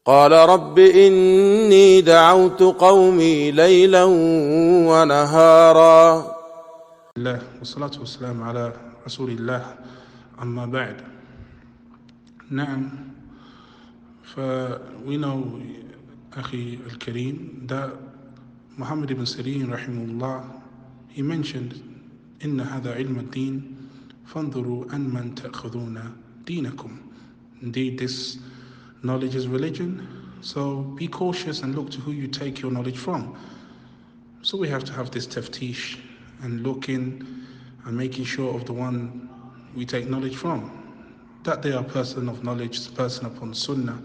قال رب إني دعوت قومي ليلا ونهارا. الله والصلاة والسلام على رسول الله أما بعد. نعم, we know أخي الكريم that Muhammad ibn Sīrīn رحمه, he mentioned إن هذا علم الدين فانظروا أن من تأخذون دينكم. Indeed, this knowledge is religion, so be cautious and look to who you take your knowledge from. So we have to have this taftish and looking and making sure of the one we take knowledge from, that they are a person of knowledge, a person upon sunnah,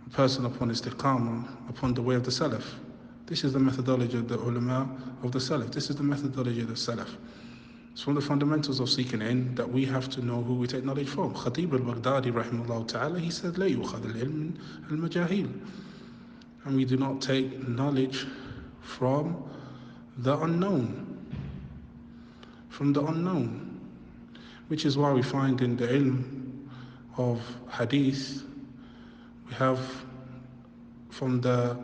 a person upon istiqamah, upon the way of the salaf. This is the methodology of the ulama of the salaf. This is the methodology of the salaf. It's from the fundamentals of seeking ilm that we have to know who we take knowledge from. Khatib al-Baghdadi rahimahullah, he said, لا يُخَذ العلم المجاهيل. And we do not take knowledge from the unknown. From the unknown. Which is why we find in the ilm of hadith, we have from the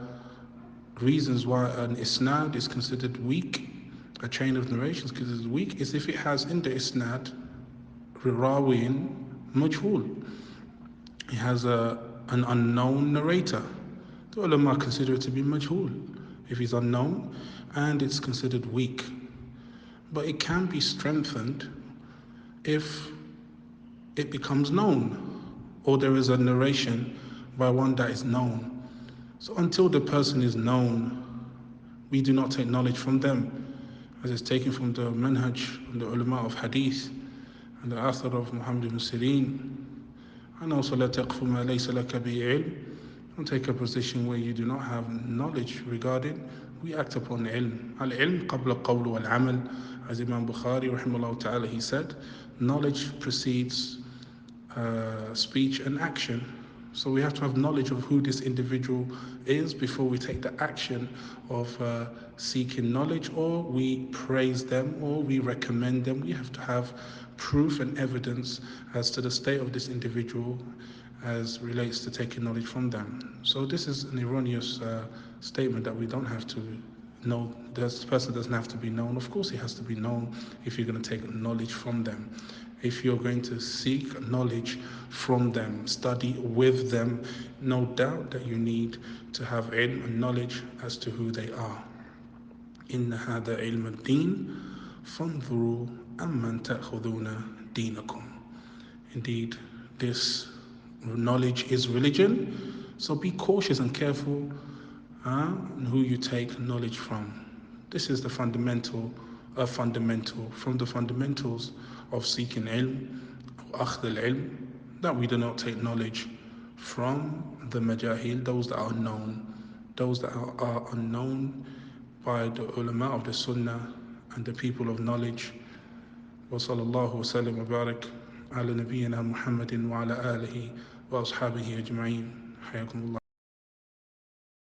reasons why an isnad is considered weak, a chain of narrations considered weak, is if it has in the isnad rawin majhul. It has an unknown narrator. The ulama consider it to be majhul if he's unknown, and it's considered weak. But it can be strengthened if it becomes known, or there is a narration by one that is known. So until the person is known, we do not take knowledge from them, as is taken from the manhaj, from the ulama of hadith, and the Athar of Muhammad ibn Sīrīn. And also, لَا تَقْفُ مَا لَيْسَ لَكَ بِهِ عِلْمٍ. Don't take a position where you do not have knowledge regarding. We act upon ilm. Al-ilm qabla qawl wal-amal. As Imam Bukhari rahimahullah ta'ala, he said, knowledge precedes speech and action. So we have to have knowledge of who this individual is before we take the action of seeking knowledge, or we praise them, or we recommend them. We have to have proof and evidence as to the state of this individual as relates to taking knowledge from them. So this is an erroneous statement that we don't have to know. This person doesn't have to be known. Of course he has to be known if you're going to take knowledge from them. If you're going to seek knowledge from them, study with them, no doubt that you need to have ilm and knowledge as to who they are. إِنَّ هَذَا عِلْمَ الدِّينِ فَانْظُرُوا أَمَّنْ تَأْخُذُونَ دِينَكُمْ. Indeed, this knowledge is religion, so be cautious and careful who you take knowledge from. This is the fundamental from the fundamentals of seeking ilm, akhd al-ilm, that we do not take knowledge from the majahil, those that are unknown, by the ulama of the sunnah and the people of knowledge. Wa sallallahu wa sallam wa barak ala nabiyyina Muhammadin wa ala alihi wa ashabihi ajma'in. Hayakumullah.